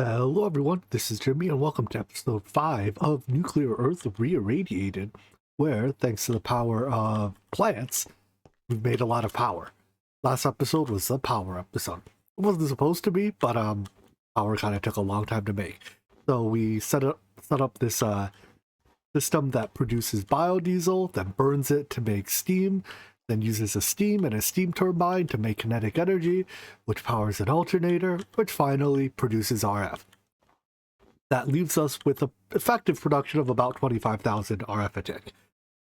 Hello everyone, this is Jimmy and welcome to episode 5 of Nuclear Earth Reirradiated, where, thanks to the power of plants, we've made a lot of power. Last episode was the power episode. It wasn't supposed to be, but power kind of took a long time to make. So we set up this system that produces biodiesel, then burns it to make steam, then uses a steam and a steam turbine to make kinetic energy, which powers an alternator, which finally produces RF. That leaves us with an effective production of about 25,000 RF a tick.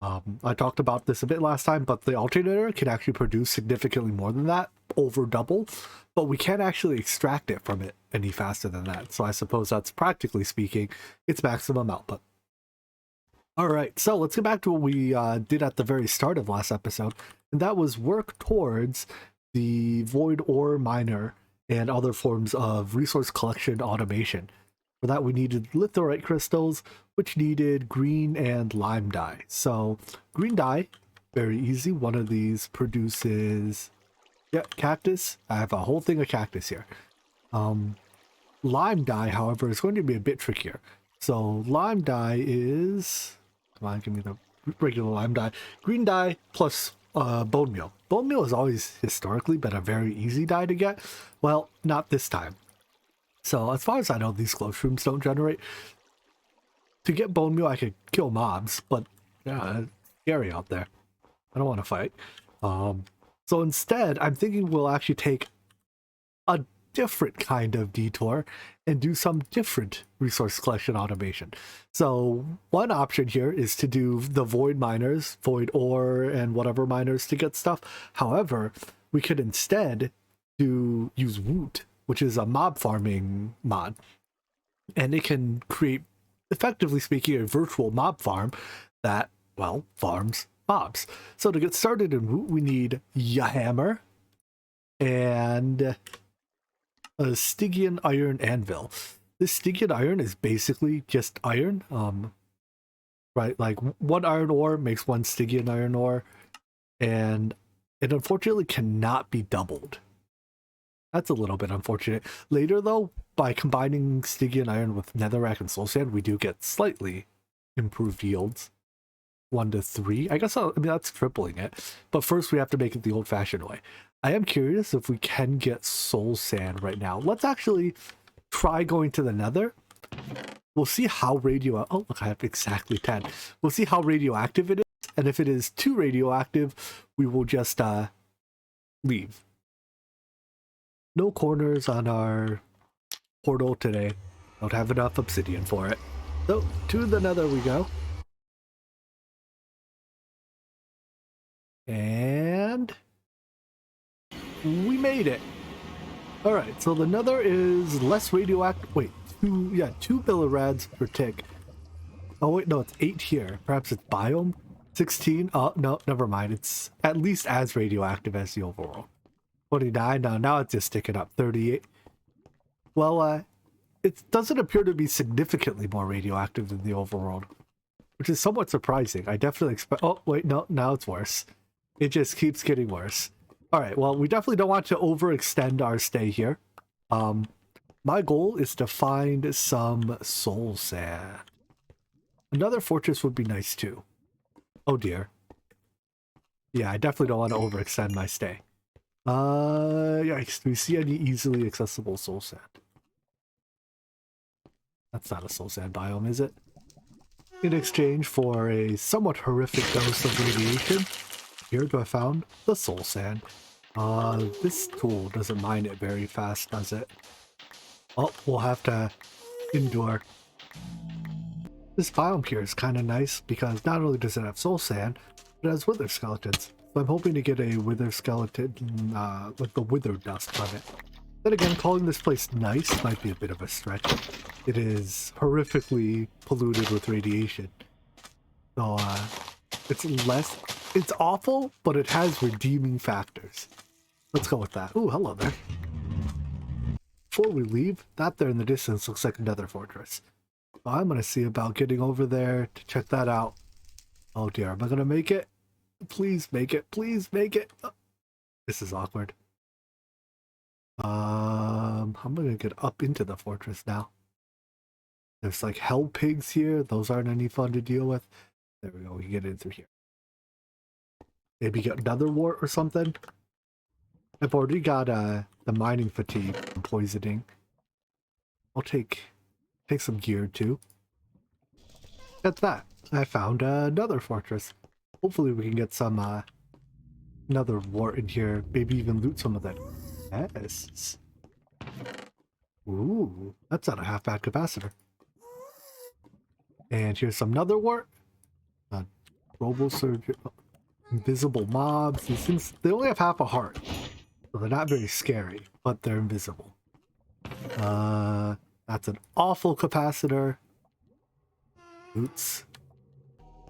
I talked about this a bit last time, but the alternator can actually produce significantly more than that, over double, but we can't actually extract it from it any faster than that. So I suppose that's, practically speaking, its maximum output. Alright, so let's get back to what we did at the very start of last episode, and that was work towards the void ore miner and other forms of resource collection automation. For that we needed litherite crystals, which needed green and lime dye. So green dye, very easy. One of these produces, cactus. I have a whole thing of cactus here. Lime dye, however, is going to be a bit trickier. So lime dye is, come on, give me the regular lime dye. Green dye plus bone meal. Bone meal has always historically been a very easy dye to get. Well, not this time. So as far as I know, these glow shrooms don't generate. To get bone meal, I could kill mobs, but yeah, it's scary out there. I don't want to fight. So instead, I'm thinking we'll actually take a different kind of detour and do some different resource collection automation. So one option here is to do the void miners, void ore and whatever miners to get stuff. However, we could instead use Woot, which is a mob farming mod, and it can create, effectively speaking, a virtual mob farm that, well, farms mobs. So to get started in Woot, we need a hammer and a Stygian iron anvil. This Stygian iron is basically just iron, right? Like one iron ore makes one Stygian iron ore, and it unfortunately cannot be doubled. That's a little bit unfortunate. Later, though, by combining Stygian iron with netherrack and soul sand, we do get slightly improved yields. 1 to 3. I guess that's tripling it. But first, we have to make it the old-fashioned way. I am curious if we can get soul sand right now. Let's actually try going to the nether. We'll see how oh, look, I have exactly 10. We'll see how radioactive it is. And if it is too radioactive, we will just leave. No corners on our portal today. Don't have enough obsidian for it. So, to the nether we go. And we made it. Alright, so the nether is less radioactive. Wait, 2 millirads per tick. Oh wait, no, it's 8 here. Perhaps it's biome? 16? Oh, no, never mind. It's at least as radioactive as the overworld. 29, now it's just sticking up. 38. Well, it doesn't appear to be significantly more radioactive than the overworld, which is somewhat surprising. I definitely expect, oh wait, no, now it's worse. It just keeps getting worse. Alright, well, we definitely don't want to overextend our stay here. My goal is to find some soul sand. Another fortress would be nice too. Oh dear. Yeah, I definitely don't want to overextend my stay. Yikes, do we see any easily accessible soul sand? That's not a soul sand biome, is it? In exchange for a somewhat horrific dose of radiation, here I found the soul sand. This tool doesn't mine it very fast, does it? Oh, we'll have to endure. This biome here is kind of nice because not only does it have soul sand, but it has wither skeletons. So I'm hoping to get a wither skeleton with the wither dust from it. Then again, calling this place nice might be a bit of a stretch. It is horrifically polluted with radiation. So it's awful, but it has redeeming factors. Let's go with that. Ooh, hello there. Before we leave, that there in the distance looks like another fortress. So I'm going to see about getting over there to check that out. Oh dear, am I going to make it? Please make it. Please make it. Oh, this is awkward. I'm gonna get up into the fortress now. There's like hell pigs here. Those aren't any fun to deal with. There we go. We can get in through here. Maybe get another wart or something. I've already got the mining fatigue and poisoning. I'll take some gear too. That's that. I found another fortress. Hopefully we can get some another wart in here. Maybe even loot some of that. Yes. Ooh, that's not a half bad capacitor. And here's some another wart. Robo surgery, invisible mobs. These things, they only have half a heart, so they're not very scary, but they're invisible. That's an awful capacitor. Oops.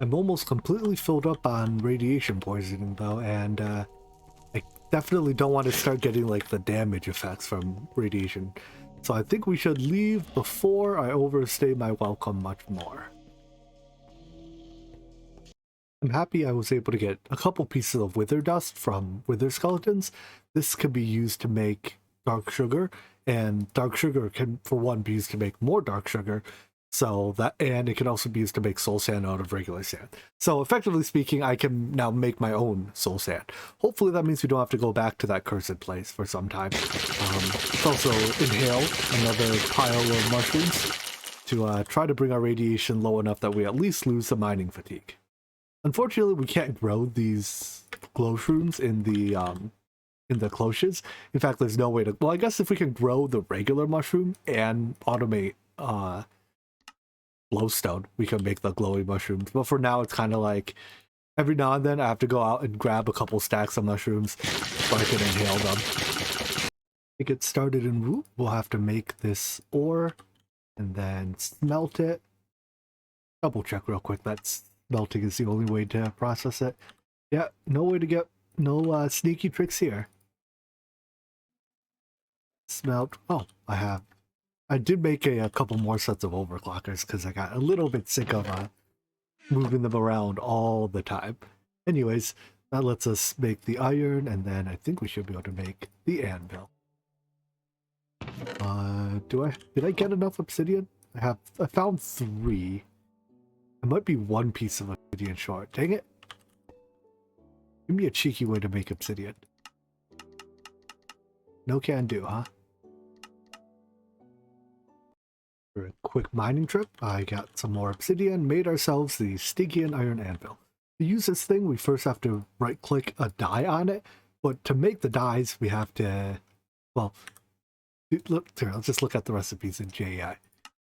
I'm almost completely filled up on radiation poisoning though, and I definitely don't want to start getting like the damage effects from radiation. So I think we should leave before I overstay my welcome much more. I'm happy I was able to get a couple pieces of wither dust from wither skeletons. This can be used to make dark sugar, and dark sugar can, for one, be used to make more dark sugar. So that, and it can also be used to make soul sand out of regular sand. So effectively speaking, I can now make my own soul sand. Hopefully that means we don't have to go back to that cursed place for some time. Let's also inhale another pile of mushrooms to try to bring our radiation low enough that we at least lose the mining fatigue. Unfortunately, we can't grow these glow shrooms in the cloches. In fact, there's no way to. Well, I guess if we can grow the regular mushroom and automate glowstone, we can make the glowing mushrooms. But for now, it's kind of like every now and then I have to go out and grab a couple stacks of mushrooms so I can inhale them. To get started in root, we'll have to make this ore and then smelt it. Double check real quick. That's melting is the only way to process it. Yeah, no way to get no sneaky tricks here. Smelt. Oh, I did make a couple more sets of overclockers because I got a little bit sick of moving them around all the time. Anyways, that lets us make the iron, and then I think we should be able to make the anvil. Did I get enough obsidian? I found 3. It might be 1 piece of obsidian short. Dang it. Give me a cheeky way to make obsidian. No can do, huh? For a quick mining trip, I got some more obsidian, made ourselves the Stygian iron anvil. To use this thing, we first have to right-click a die on it, but to make the dies, we have to, well, look here, let's just look at the recipes in JI.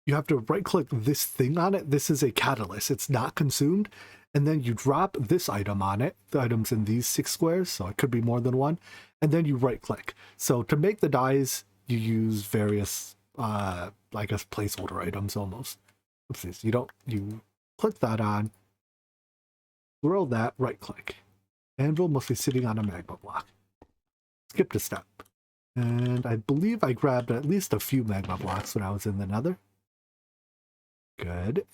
You have to right-click this thing on it. This is a catalyst. It's not consumed. And then you drop this item on it. The item's in these 6 squares, so it could be more than one. And then you right-click. So to make the dies, you use various, I guess, placeholder items almost. Oopsies. You click that on, throw that, right-click. Anvil must be sitting on a magma block. Skipped a step. And I believe I grabbed at least a few magma blocks when I was in the Nether. Good.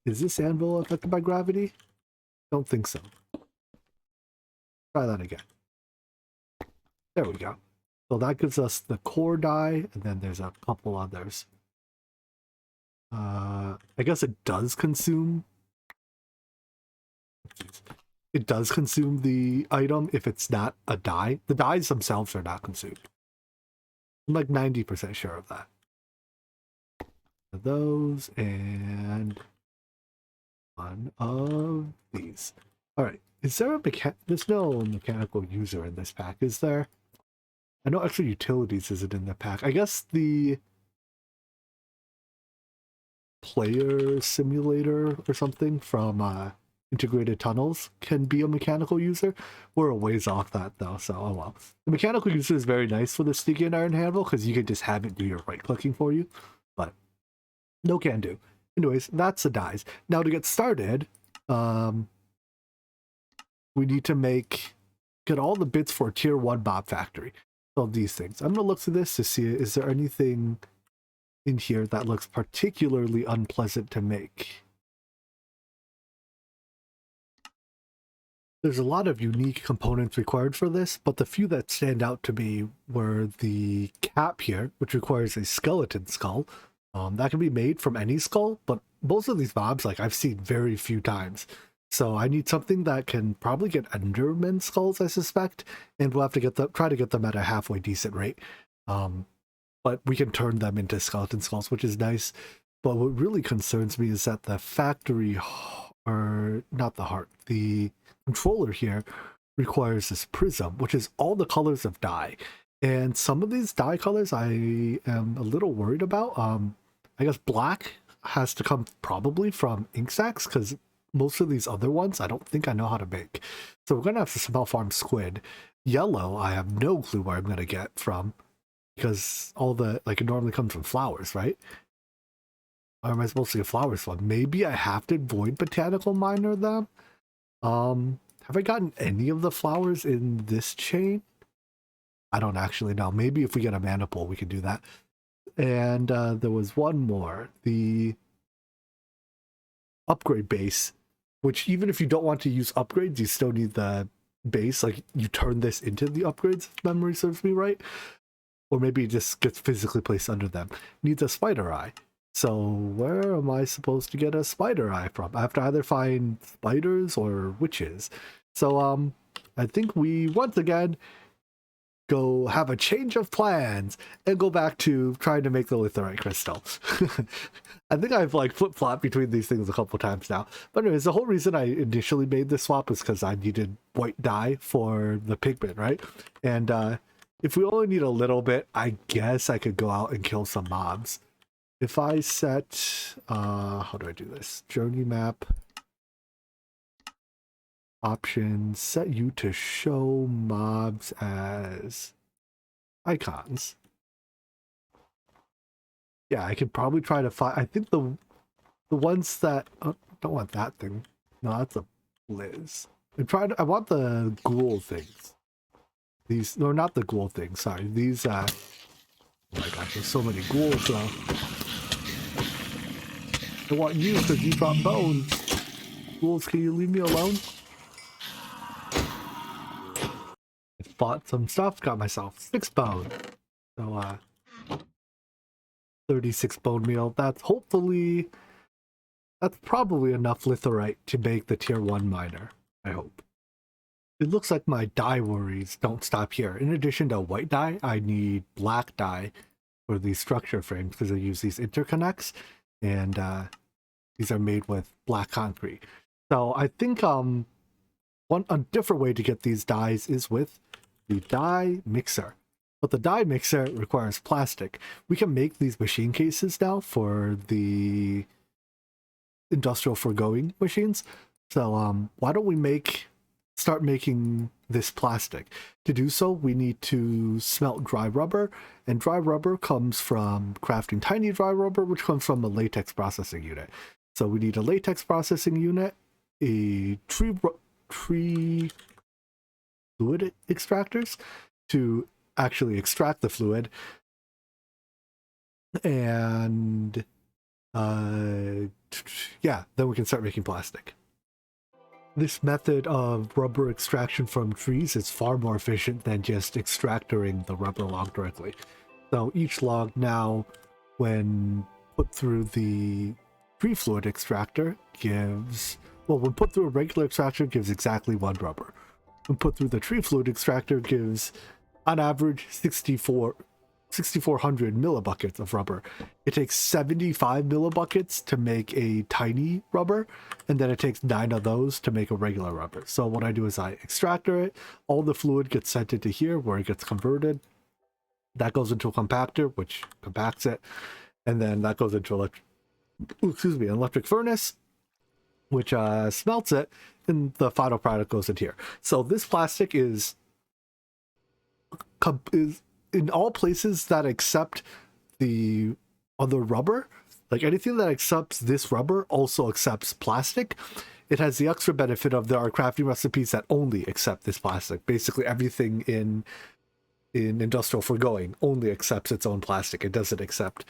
Is this anvil affected by gravity? Don't think so. Try that again. There we go. So that gives us the core die, and then there's a couple others. I guess it does consume. It does consume the item if it's not a die. The dies themselves are not consumed. I'm like 90% sure of that. Those and one of these. All right. Is there there's no mechanical user in this pack, is there? I know extra utilities isn't in the pack. I guess the player simulator or something from integrated tunnels can be a mechanical user. We're a ways off that though, so oh well. The mechanical user is very nice for the Stygian iron handle because you can just have it do your right clicking for you, but no can do. Anyways, that's the dies. Now to get started, we need to get all the bits for tier 1 mob factory. So these things. I'm gonna look through this to see, is there anything in here that looks particularly unpleasant to make? There's a lot of unique components required for this, but the few that stand out to me were the cap here, which requires a skeleton skull. That can be made from any skull, but most of these mobs, like, I've seen very few times. So I need something that can probably get Enderman skulls, I suspect, and we'll have to try to get them at a halfway decent rate. But we can turn them into skeleton skulls, which is nice. But what really concerns me is that the factory, or not the heart, the controller here requires this prism, which is all the colors of dye. And some of these dye colors I am a little worried about. I guess black has to come probably from ink sacs, because most of these other ones I don't think I know how to make. So we're going to have to somehow farm squid. Yellow, I have no clue where I'm going to get from, because all the, like, it normally comes from flowers, right? Where am I supposed to get flowers from? Maybe I have to void botanical miner them? Have I gotten any of the flowers in this chain? I don't actually know. Maybe if we get a mana pool, we can do that. And there was one more. The upgrade base, which even if you don't want to use upgrades, you still need the base. Like, you turn this into the upgrades, if memory serves me right. Or maybe it just gets physically placed under them. Needs a spider eye. So where am I supposed to get a spider eye from? I have to either find spiders or witches. So I think we once again go have a change of plans and go back to trying to make the litherite crystal. I think I've like flip-flopped between these things a couple times now. But anyways, the whole reason I initially made this swap was because I needed white dye for the pigment, right? And if we only need a little bit, I guess I could go out and kill some mobs. If I set, how do I do this? Journey map, options, set you to show mobs as icons. Yeah, I could probably try to find, I think the ones that, oh, don't want that thing. No, that's a Liz. I want the ghoul things. These, no, not the ghoul things, sorry. These, oh my gosh, there's so many ghouls though. I want you because you drop bones. Ghouls, can you leave me alone? I fought some stuff, got myself 6 bone. So, 36 bone meal. That's probably enough litherite to make the tier 1 miner, I hope. It looks like my dye worries don't stop here. In addition to white dye, I need black dye for these structure frames because I use these interconnects, and these are made with black concrete. So I think a different way to get these dyes is with the dye mixer. But the dye mixer requires plastic. We can make these machine cases now for the industrial foregoing machines. So why don't we start making this plastic? To do so, we need to smelt dry rubber, and dry rubber comes from crafting tiny dry rubber, which comes from a latex processing unit. So we need a latex processing unit, a tree fluid extractors to actually extract the fluid, and yeah, then we can start making plastic. This method of rubber extraction from trees is far more efficient than just extracting the rubber log directly. So each log now, when put through the tree fluid extractor, when put through a regular extractor, gives exactly 1 rubber. When put through the tree fluid extractor, gives on average 6,400 millibuckets of rubber. It takes 75 millibuckets to make a tiny rubber, and then it takes 9 of those to make a regular rubber. So what I do is I extractor it, all the fluid gets sent into here where it gets converted. That goes into a compactor, which compacts it, and then that goes into an electric furnace, which smelts it, and the final product goes in here. So this plastic is in all places that accept the other rubber. Like anything that accepts this rubber also accepts plastic. It has the extra benefit of there are crafting recipes that only accept this plastic. Basically everything in industrial foregoing only accepts its own plastic. It doesn't accept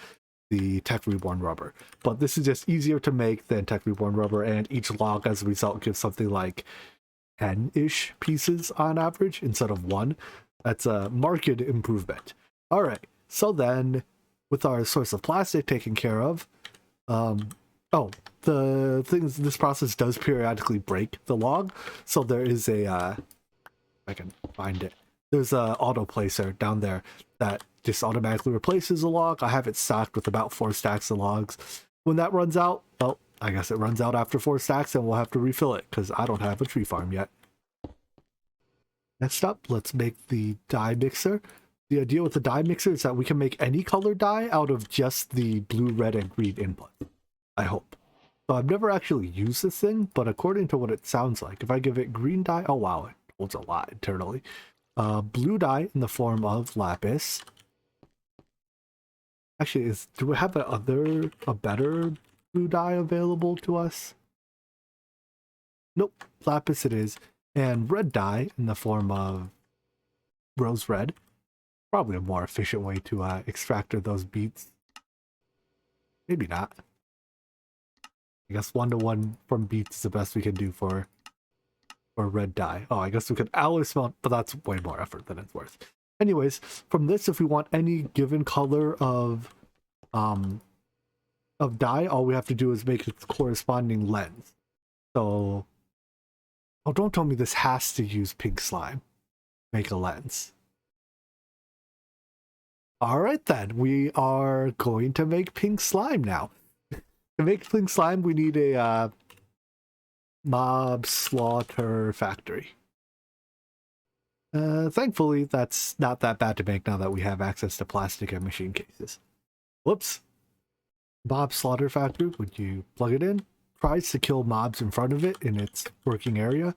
the Techreborn rubber. But this is just easier to make than Techreborn rubber, and each log as a result gives something like 10-ish pieces on average instead of 1. That's a marked improvement. All right, so then with our source of plastic taken care of, oh, the thing is, this process does periodically break the log, so there is a I can find it. There's a auto placer down there that just automatically replaces the log. I have it stocked with about 4 stacks of logs. When that runs out, well, I guess it runs out after 4 stacks and we'll have to refill it because I don't have a tree farm yet. Next up, let's make the dye mixer. The idea with the dye mixer is that we can make any color dye out of just the blue, red, and green input. I hope. So I've never actually used this thing, but according to what it sounds like, if I give it green dye, oh wow, it holds a lot internally. Blue dye in the form of lapis. Actually, do we have a better blue dye available to us? Nope, lapis it is. And red dye in the form of rose red. Probably a more efficient way to extract those beads. Maybe not. I guess 1-to-1 from beads is the best we can do for red dye. Oh, I guess we could alloy smelt, but that's way more effort than it's worth. Anyways, from this, if we want any given color of dye, all we have to do is make its corresponding lens. So, oh, don't tell me this has to use pink slime. Make a lens. All right, then. We are going to make pink slime now. To make pink slime, we need a mob slaughter factory. Thankfully, that's not that bad to make now that we have access to plastic and machine cases. Whoops. Mob slaughter factory, when you plug it in, tries to kill mobs in front of it in its working area.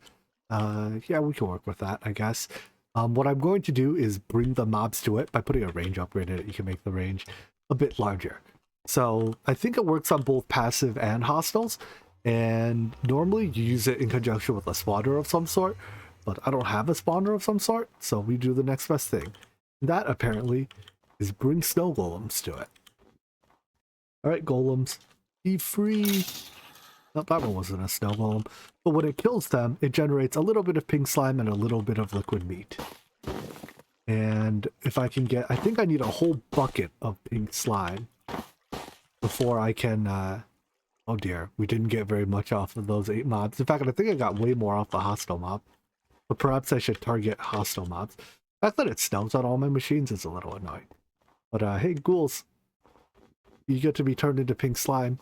Yeah, we can work with that, I guess. What I'm going to do is bring the mobs to it by putting a range upgrade in it. You can make the range a bit larger. So I think it works on both passive and hostiles. And normally you use it in conjunction with a spawner of some sort, but I don't have a spawner of some sort, so we do the next best thing. That apparently is bring snow golems to it. Alright, golems, be free. No, that one wasn't a snow golem. But when it kills them, it generates a little bit of pink slime and a little bit of liquid meat. And if I can get, I think I need a whole bucket of pink slime before I can, oh dear, we didn't get very much off of those 8 mobs. In fact, I think I got way more off the hostile mob. But perhaps I should target hostile mobs. The fact that it snows on all my machines is a little annoying. But hey, ghouls, you get to be turned into pink slime.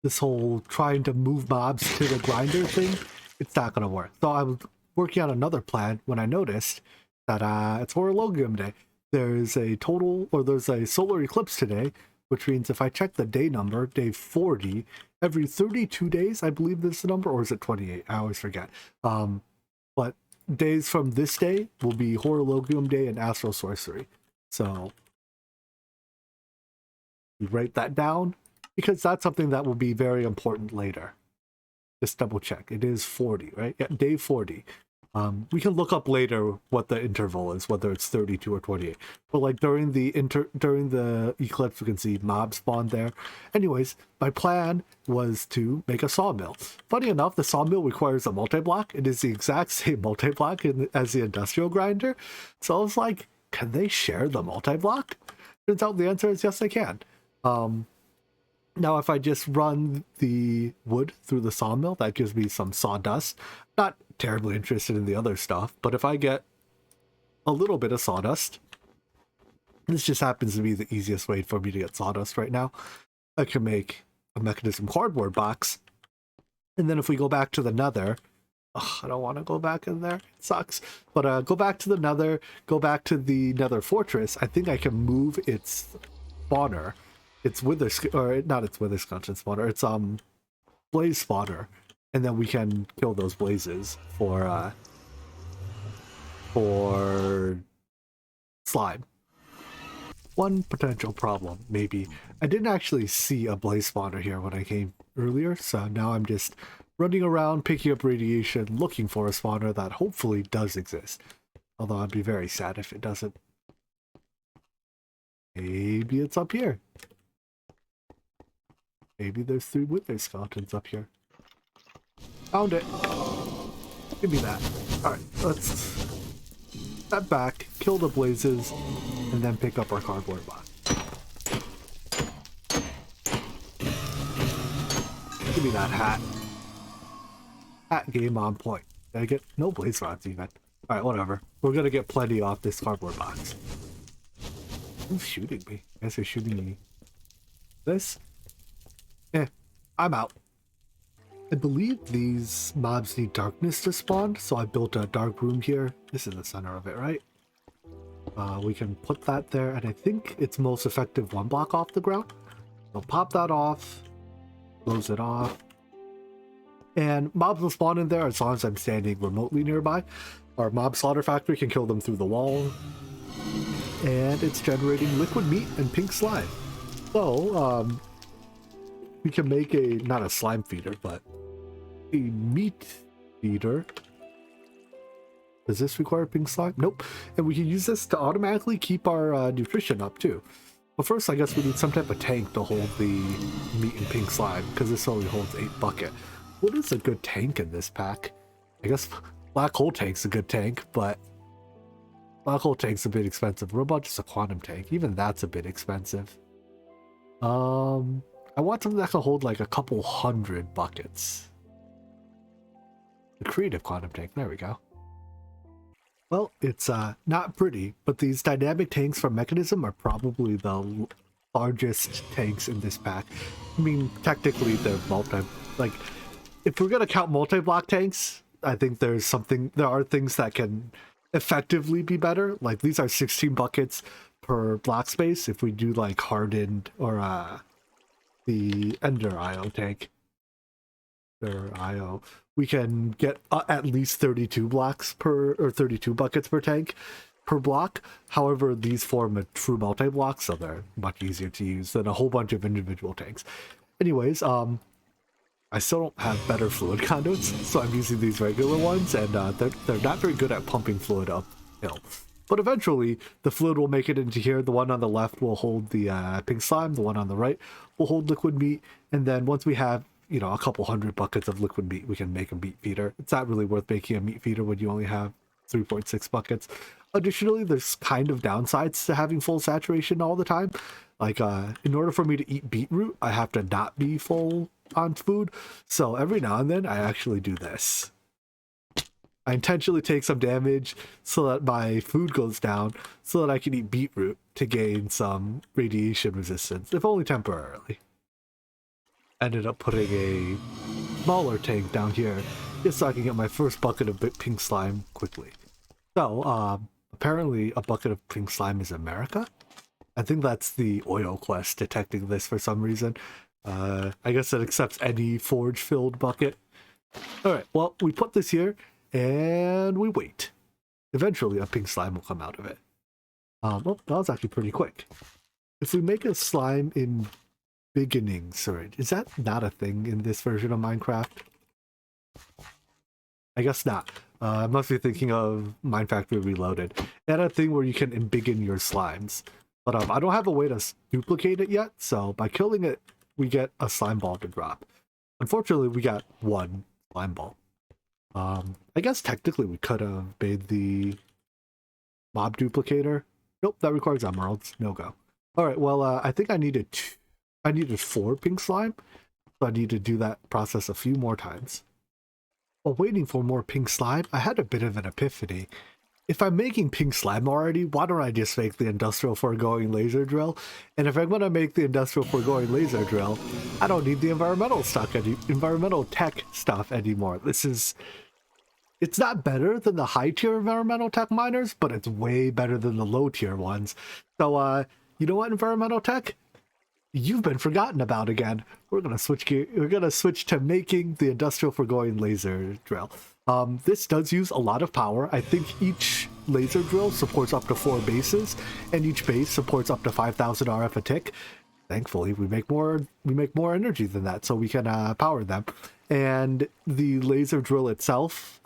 This whole trying to move mobs to the grinder thing, it's not going to work. So I was working on another plan when I noticed that it's Horologium Day. There's a solar eclipse today, which means if I check the day number, day 40, every 32 days, I believe this is the number, or is it 28? I always forget. But days from this day will be Horologium Day and Astral Sorcery. So we write that down because that's something that will be very important later. Just double check. It is 40, right? Yeah, day 40. We can look up later what the interval is, whether it's 32 or 28. But like during the eclipse, we can see mobs spawn there. Anyways, my plan was to make a sawmill. Funny enough, the sawmill requires a multi-block. It is the exact same multi-block as the industrial grinder. So I was like, can they share the multi-block? Turns out the answer is yes, they can. Now, if I just run the wood through the sawmill, that gives me some sawdust. Not terribly interested in the other stuff, but if I get a little bit of sawdust, this just happens to be the easiest way for me to get sawdust right now. I can make a Mekanism cardboard box, and then if we go back to the Nether, I don't want to go back in there, it sucks, but go back to the Nether, go back to the Nether fortress. I think I can move its spawner. It's not its wither skeleton spawner, it's blaze spawner, and then we can kill those blazes for slime. One potential problem, maybe. I didn't actually see a blaze spawner here when I came earlier, so now I'm just running around picking up radiation, looking for a spawner that hopefully does exist. Although I'd be very sad if it doesn't. Maybe it's up here. Maybe there's 3 wither skeletons up here. Found it. Give me that. Alright, let's step back, kill the blazes, and then pick up our cardboard box. Give me that hat. Hat game on point. Did I get no blaze rods even? Alright, whatever. We're gonna get plenty off this cardboard box. Who's shooting me? I guess they're shooting me. This? I'm out. I believe these mobs need darkness to spawn, so I built a dark room here. This is the center of it, right? We can put that there, and I think it's most effective 1 block off the ground. So pop that off, close it off, and mobs will spawn in there as long as I'm standing remotely nearby. Our mob slaughter factory can kill them through the wall, and it's generating liquid meat and pink slime. So, we can make not a slime feeder, but a meat feeder. Does this require pink slime? Nope. And we can use this to automatically keep our nutrition up too. But first, I guess we need some type of tank to hold the meat and pink slime, because this only holds 8 bucket. What is a good tank in this pack? I guess black hole tank's a good tank, but black hole tank's a bit expensive. What about just a quantum tank? Even that's a bit expensive. I want something that can hold like a couple 100 buckets. The creative quantum tank, there we go. Well, it's not pretty, but these dynamic tanks from Mekanism are probably the largest tanks in this pack. I mean, technically they're like, if we're gonna count multi-block tanks, I think there are things that can effectively be better. Like these are 16 buckets per block space. If we do like hardened or the Ender IO tank, or IO, we can get at least 32 blocks or 32 buckets per tank per block. However, these form a true multi-block, so they're much easier to use than a whole bunch of individual tanks. Anyways, I still don't have better fluid conduits, so I'm using these regular ones, and they're not very good at pumping fluid uphill. But eventually, the fluid will make it into here. The one on the left will hold the pink slime, the one on the right will hold liquid meat, and then once we have, you know, a couple 100 buckets of liquid meat, we can make a meat feeder. It's not really worth making a meat feeder when you only have 3.6 buckets. Additionally, there's kind of downsides to having full saturation all the time. Like, in order for me to eat beetroot, I have to not be full on food. So every now and then, I actually do this. I intentionally take some damage so that my food goes down, so that I can eat beetroot to gain some radiation resistance, if only temporarily. Ended up putting a smaller tank down here, just so I can get my first bucket of pink slime quickly. So, apparently a bucket of pink slime is America? I think that's the oil quest detecting this for some reason. I guess it accepts any forge-filled bucket. Alright, well, we put this here, and we wait. Eventually, a pink slime will come out of it. Well, that was actually pretty quick. If we make a slime in beginning surge, is that not a thing in this version of Minecraft? I guess not. I must be thinking of Mine Factory Reloaded. They had a thing where you can embiggen your slimes. But I don't have a way to duplicate it yet, so by killing it, we get a slime ball to drop. Unfortunately, we got one slime ball. I guess technically we could have made the mob duplicator. Nope, that requires emeralds. No go. Alright, well, I think I needed 4 pink slime, so I need to do that process a few more times. While waiting for more pink slime, I had a bit of an epiphany. If I'm making pink slime already, why don't I just make the industrial foregoing laser drill? And if I'm going to make the industrial foregoing laser drill, I don't need the environmental tech stuff anymore. It's not better than the high tier environmental tech miners, but it's way better than the low tier ones. So, you know what, environmental tech? You've been forgotten about again. We're gonna switch gear. We're gonna switch to making the industrial foregoing laser drill. This does use a lot of power. I think each laser drill supports up to 4 bases, and each base supports up to 5,000 RF a tick. Thankfully, we make more energy than that, so we can power them. And the laser drill itself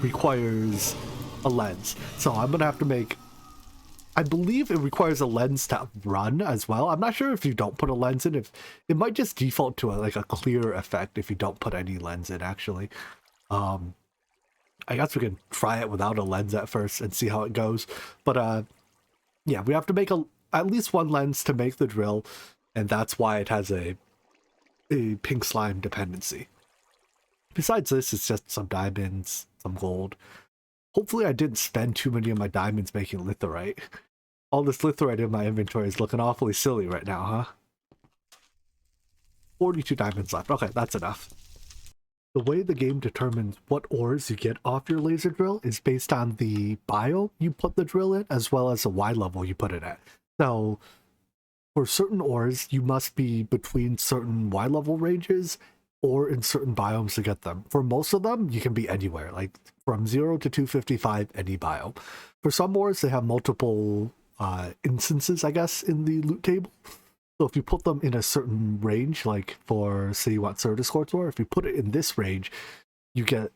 requires a lens, so I'm gonna have to make I believe it requires a lens to run as well. I'm not sure if you don't put a lens in, if it might just default to like a clear effect if you don't put any lens in, actually. I guess we can try it without a lens at first and see how it goes. But yeah, we have to make at least one lens to make the drill, and that's why it has a pink slime dependency. Besides this, it's just some diamonds, some gold. Hopefully I didn't spend too many of my diamonds making litherite. All this litherite in my inventory is looking awfully silly right now, huh? 42 diamonds left. Okay, that's enough. The way the game determines what ores you get off your laser drill is based on the biome you put the drill in, as well as the Y level you put it at. So, for certain ores, you must be between certain Y level ranges or in certain biomes to get them. For most of them, you can be anywhere, like from 0 to 255, any biome. For some ores, they have multiple instances, I guess, in the loot table. So if you put them in a certain range, like for, say you want Certus Quartz ore, if you put it in this range, you get,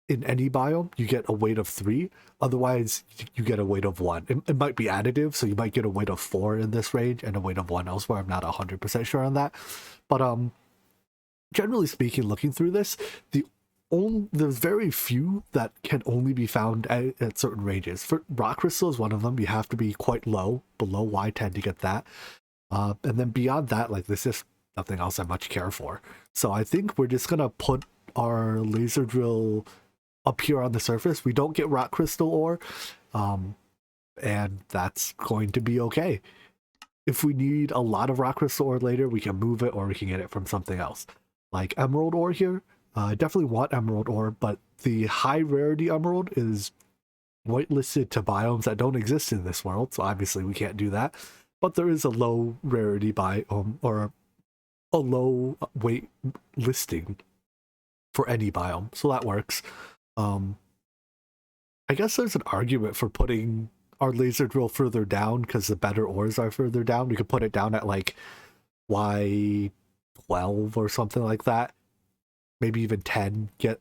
in any biome, you get a weight of 3. Otherwise, you get a weight of 1. It might be additive, so you might get a weight of 4 in this range and a weight of 1 elsewhere. I'm not 100% sure on that. But generally speaking, looking through this, there's very few that can only be found at certain ranges. For rock crystal is one of them. You have to be quite low, below Y10 to get that. And then beyond that, like, there's just nothing else I much care for. So I think we're just gonna put our laser drill up here on the surface. We don't get rock crystal ore, and that's going to be okay. If we need a lot of rock crystal ore later, we can move it or we can get it from something else. Like emerald ore here, I definitely want emerald ore, but the high rarity emerald is whitelisted to biomes that don't exist in this world, so obviously we can't do that. But there is a low rarity biome, or a low weight listing for any biome, so that works. I guess there's an argument for putting our laser drill further down because the better ores are further down. We could put it down at like Y12 or something like that. Maybe even 10, get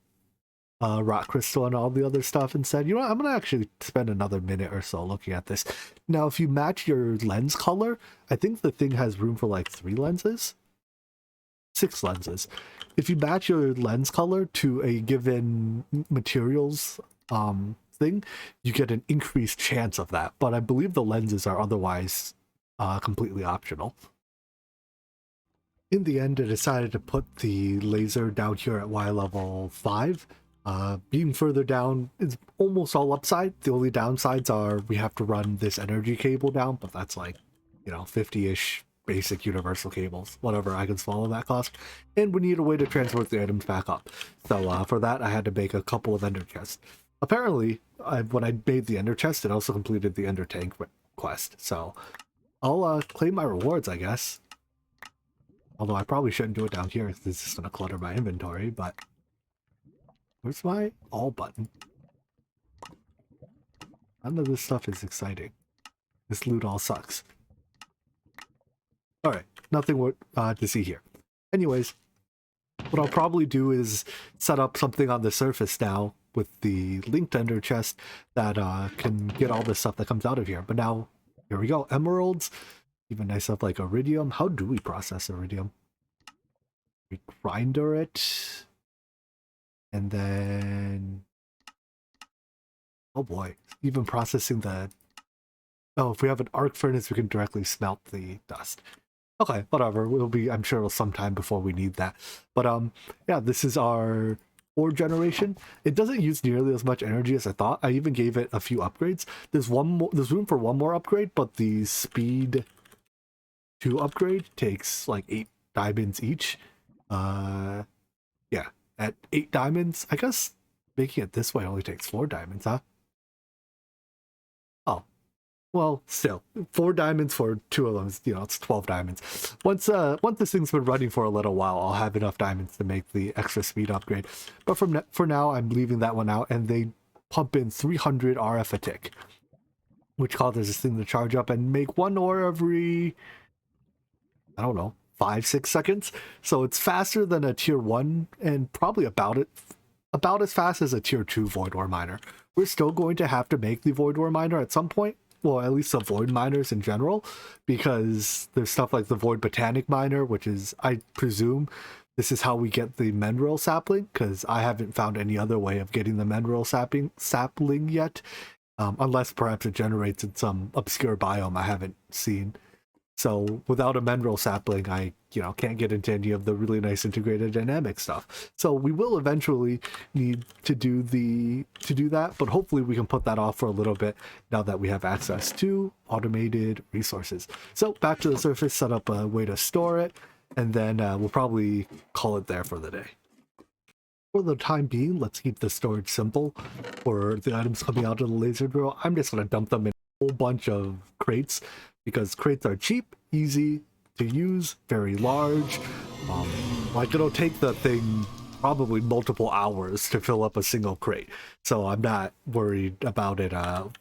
rock crystal and all the other stuff instead. You know what? I'm going to actually spend another minute or so looking at this. Now, if you match your lens color, I think the thing has room for like 3 lenses? 6 lenses. If you match your lens color to a given materials thing, you get an increased chance of that. But I believe the lenses are otherwise completely optional. In the end, I decided to put the laser down here at Y level 5. Being further down is almost all upside. The only downsides are we have to run this energy cable down, but that's like, 50-ish basic universal cables, whatever I can swallow that cost. And we need a way to transport the items back up. So for that, I had to make a couple of ender chests. Apparently, when I made the ender chest, it also completed the ender tank quest. So I'll claim my rewards, I guess. Although I probably shouldn't do it down here, because it's just going to clutter my inventory, but... Where's my all button? None of this stuff is exciting. This loot all sucks. Alright, nothing to see here. Anyways, what I'll probably do is set up something on the surface now with the linked ender chest that can get all the stuff that comes out of here. But now, here we go. Emeralds. Even nice stuff like iridium. How do we process iridium? We grinder it. And then... Oh boy. Even processing the... Oh, if we have an arc furnace, we can directly smelt the dust. Okay, whatever. We'll be, I'm sure, sometime before we need that. But yeah, this is our ore generation. It doesn't use nearly as much energy as I thought. I even gave it a few upgrades. There's room for one more upgrade, but the speed 2 upgrade takes like 8 diamonds each. Yeah, at 8 diamonds, I guess making it this way only takes 4 diamonds, huh? Oh, well, still 4 diamonds for 2 of them. It's 12 diamonds. Once this thing's been running for a little while, I'll have enough diamonds to make the extra speed upgrade. But for now, I'm leaving that one out, and they pump in 300 RF a tick, which causes this thing to charge up and make 1 ore every, I don't know, 5-6 seconds. So it's faster than a tier 1 and probably about as fast as a tier 2 void ore miner. We're still going to have to make the void ore miner at some point, well, at least the void miners in general, because there's stuff like the void botanic miner, which is, I presume, this is how we get the mineral sapling, because I haven't found any other way of getting the mineral sapling yet, unless perhaps it generates in some obscure biome I haven't seen. So without a mineral sapling, I can't get into any of the really nice integrated dynamic stuff. So we will eventually need to do that, but hopefully we can put that off for a little bit now that we have access to automated resources. So back to the surface, set up a way to store it, and then we'll probably call it there for the day. For the time being, let's keep the storage simple. For the items coming out of the laser drill, I'm just going to dump them in a whole bunch of crates, because crates are cheap, easy to use, very large. Like, it'll take the thing probably multiple hours to fill up a single crate, so I'm not worried about it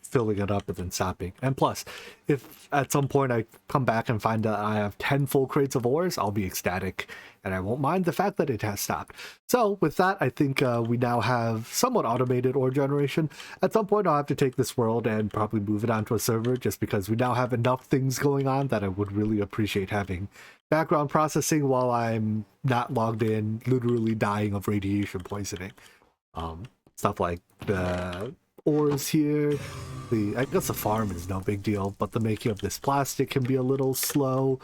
filling it up and then sapping. And plus, if at some point I come back and find that I have 10 full crates of ores, I'll be ecstatic, and I won't mind the fact that it has stopped. So with that, I think we now have somewhat automated ore generation. At some point I'll have to take this world and probably move it onto a server, just because we now have enough things going on that I would really appreciate having background processing while I'm not logged in, literally dying of radiation poisoning. Stuff like the ores here, I guess the farm is no big deal, but the making of this plastic can be a little slow.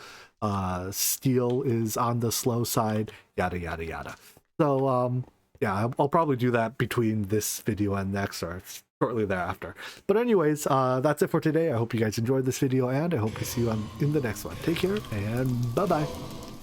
Steel is on the slow side, yada yada yada. So yeah, I'll probably do that between this video and next, or shortly thereafter. But anyways, that's it for today. I hope you guys enjoyed this video, and I hope to see you in the next one. Take care, and bye bye.